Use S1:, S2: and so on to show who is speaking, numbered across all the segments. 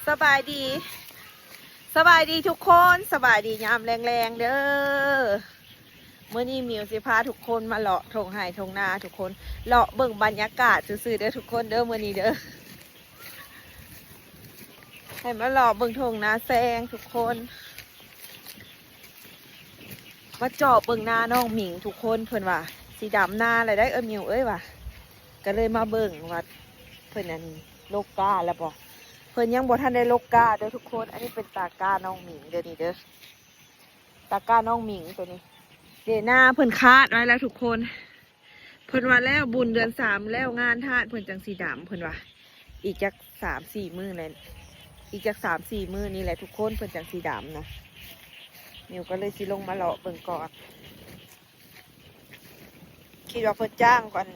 S1: สบายดีสบายดีทุกคนสบายดียามแรงๆเด้อเมื่อนี้มิวสิพาทุกคนมาเลาะทงไห่ทงนาทุกคนเลาะเบิ่งบรรยากาศซื่อๆเด้อทุกคนเด้อเมื่อนี้เด้อให้มาเลาะเบิ่งทงนาแซงทุกคนมาเจาะเบิ่งนาน้องหมิงทุกคนเพิ่นว่าสีดำนาอะไรได้มิวเอ้ยว่ะก็เลยมาเบิ่งว่าเพิ่นอันโลกาแล้วบ่เพิ่นยังบ่ทันได้โลกาเด้อทุกคนอันนี้เป็นตากาน้องหมิงเด้อนี่เด้อตากาน้องหมิงตัวนี้เดหน้าเพิ่นคาดไว้แล้วทุกคนเพิ่นว่าแล้วบุญเดือน3แล้วงานทาสเพิ่นจังสีดำเพิ่นว่าอีกจัก3-4 มื้อเลยอีกจัก3-4 มื้อนี่แหละทุกคนเพิ่นจังสีดำนะมิวก็เลยสิลงมาเลาะเบิ่งก่อนคิดว่าเพิ่นจ้างก่อน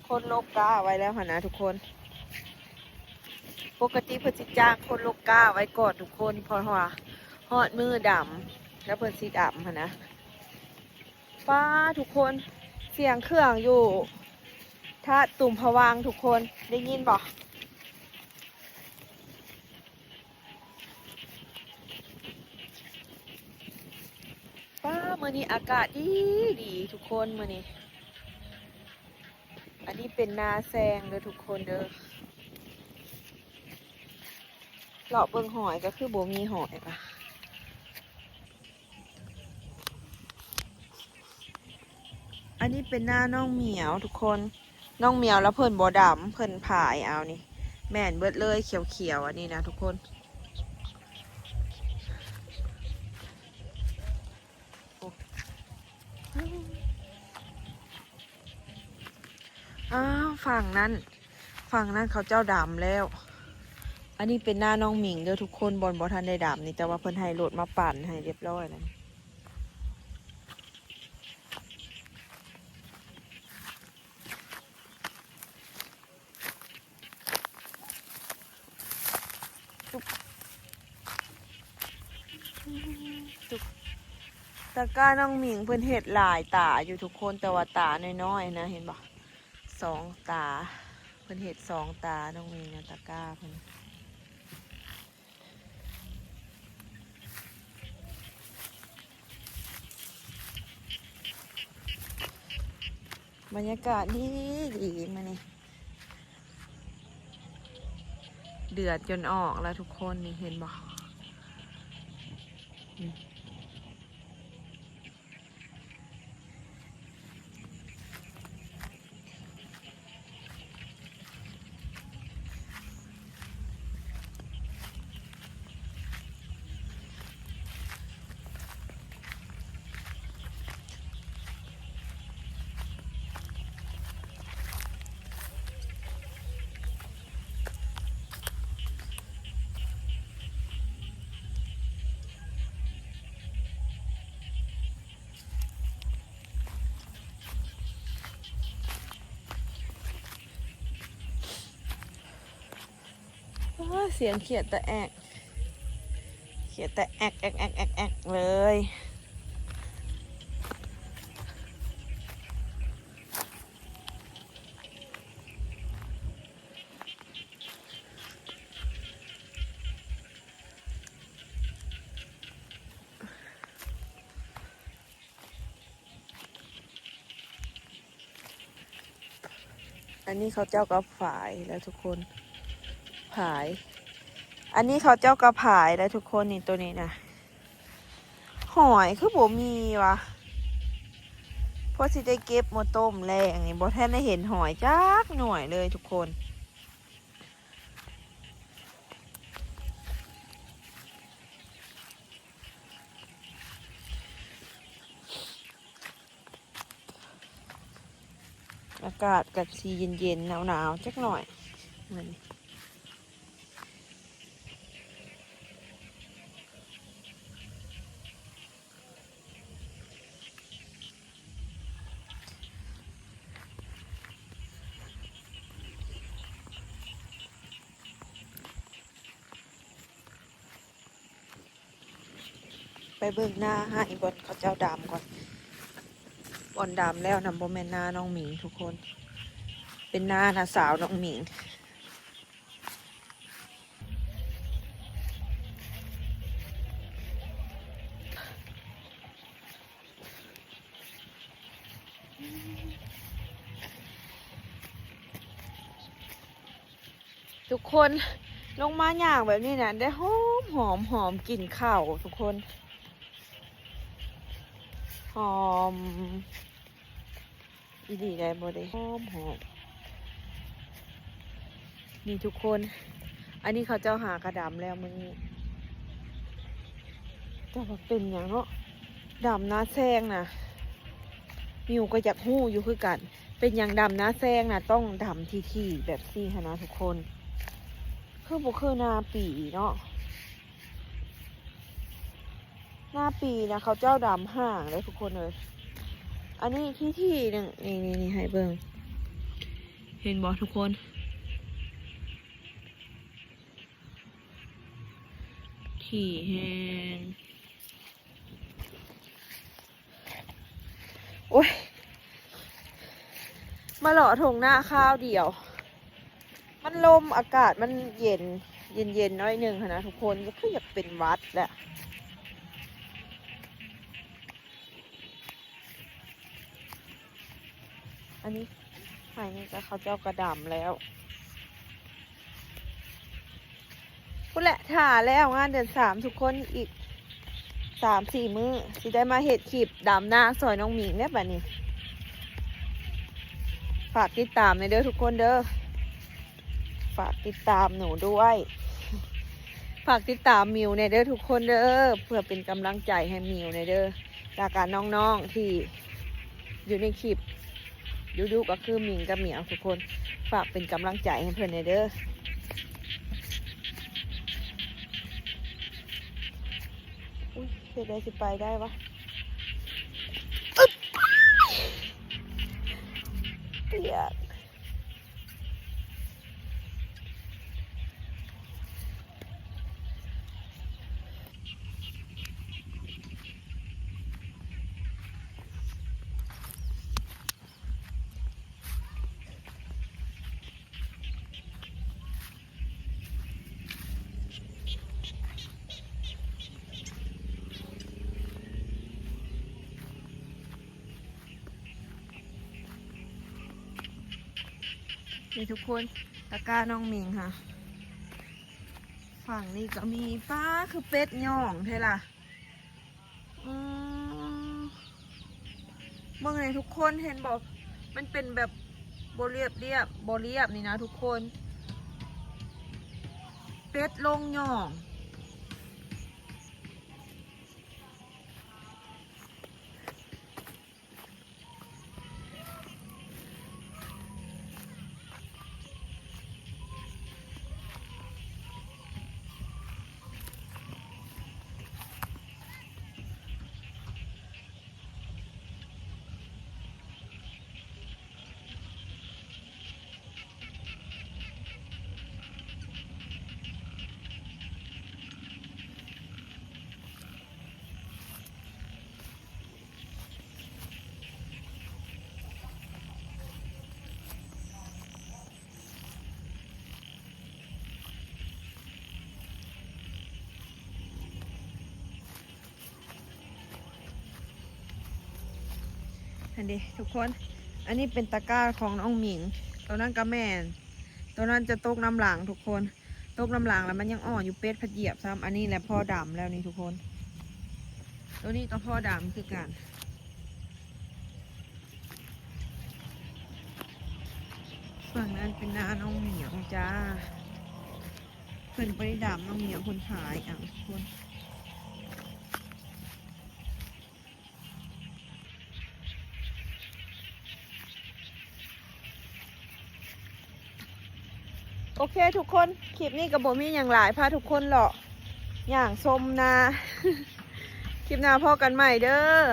S1: คนโลกาไว้แล้วหั่นนะทุกคนปกติเพิ่นสิจ้างคนโลกาไว้ก่อนทุกคนเพราะว่าฮอดมือดำแล้วเพิ่นสีดำหั่นนะป้าทุกคนเสียงเครื่องอยู่ถ้าตุ่มผวางทุกคนได้ยินบ่ป้ามื้อนี้อากาศดีทุกคนมื้อนี้อันนี้เป็นนาแซงเด้อทุกคนเด้อเลาะเบิ่งหอยก็คือบ่มีหอยป่ะอันนี้เป็นหน้าน้องเหมียวทุกคนน้องเหมียวแล้วเพิ่นบ่ดำเพิ่นผายเอานี่แม่นเบิดเลยเขียวๆอันนี้นะทุกคนอ้าวฝั่งนั้นเขาเจ้าดำแล้วอันนี้เป็นหน้าน้องหมิงเด้อทุกคนบ่ทันได้ดำนี่แต่ว่าเพิ่นให้รถมาปั่นให้เรียบร้อยแล้วตะกร้าน้องหมิงเพิ่นเห็ดหลายตาอยู่ทุกคนแต่ว่าตาน้อยๆนะเห็นบ่2 ตาเพิ่นเห็ด2 ตาน้องหมิงนะตะกร้าเพิ่นบรรยากาศดีมานี่เดือดจนออกแล้วทุกคนนี่เห็นบ่เสียงเขียดแต่แอกเขียดแต่แอกเลยอันนี้เขาเจ้าก็ผายแล้วทุกคนผายอันนี้เขาเจ้ากระผายแล้วทุกคนนี่ตัวนี้นะหอยคือบ่มีวะเพราะสิได้เก็บมาต้มแรงนี่บ่แทนได้เห็นหอยจักหน่วยเลยทุกคนอากาศกับสีเย็นๆหนาวๆจักหน่อยเหมือนไปเบิ่งหน้าให้บนเขาเจ้าดำก่อนบนดำแล้วนำบ่แม่นหน้าน้องหมิงทุกคนเป็นหน้าสาวน้องหมิง ทุกคนลงมาย่างแบบนี้นะได้หอมกลิ่นข้าวทุกคนหอมอีดีได้บ่ได้หอมนี่ทุกคนอันนี้เขาเจ้าหากระดำแล้วมึงจะว่าเป็นอย่างเนาะดำน้าแซงนะมิวก็อยากหู้อยู่คือกันเป็นอย่างดำน้าแซงนะต้องดำที่แบบซี่ฮะนะทุกคนคือบุคือนาปีเนาะนาปีนะเขาเจ้าดำห่างเลยทุกคนเลยอันนี้ที่หนึ่งนี่ให้เบิ่งเห็นบอทุกคนที่แห้งโอ้ยมาหล่อถงหน้าข้าวเดียวมันลมอากาศมันเย็นน้อยหนึ่งค่ะนะทุกคนก็อยากเป็นหวัดแหละอันนี้ไข่นี่ก็เขาเจ้ากระดำแล้วพูดแหละถ่าแล้วงานเดือน3ทุกคนอีก3-4 มื้อสิได้มาเห็ดขีบดำหน้าซอยน้องหมิงเนี่ยแบบนี้ฝากติดตามในเด้อทุกคนเด้อฝากติดตามหนูด้วยฝากติดตามมิวในเด้อทุกคนเด้อเพื่อเป็นกำลังใจให้มิวในเด้อจากการน้องๆที่อยู่ในคลิปดูก็คือหมิงกับเหมียวทุกคนฝากเป็นกำลังใจให้เพื่อนในเด้ออุ้ยเสียดายสิไปได้วะเปียกนี่ทุกคนตะกร้าน้องหมิงค่ะฝั่งนี้ก็มีป้าคือเป็ดย่องเท่ล่ะเมื่อไงทุกคนเห็นบอกมันเป็นแบบโบเรียบนี่นะทุกคนเป็ดลงย่องอันนี้ทุกคนอันนี้เป็นตะกร้าของน้องหมิงตัวนั้นก็แม่นตัวนั้นจะตกน้ำหลังทุกคนตกน้ำหลังแล้วมันยังอ่อนอยู่เป็ดผัดเหยียบซ้ำอันนี้แหละพ่อดำแล้วนี่ทุกคนตัวนี้ก็พ่อดำคือกันฝั่งนั้นเป็นนาน้องเหมียวจ้าเพื่อนไปดำน้องเหมียวคนขายอ่ะทุกคนโอเคทุกคนคลิปนี้กับโบมี่อย่างหลายพาทุกคนหรอกอย่างชมนา คลิปหน้าพ่อกันใหม่เด้อ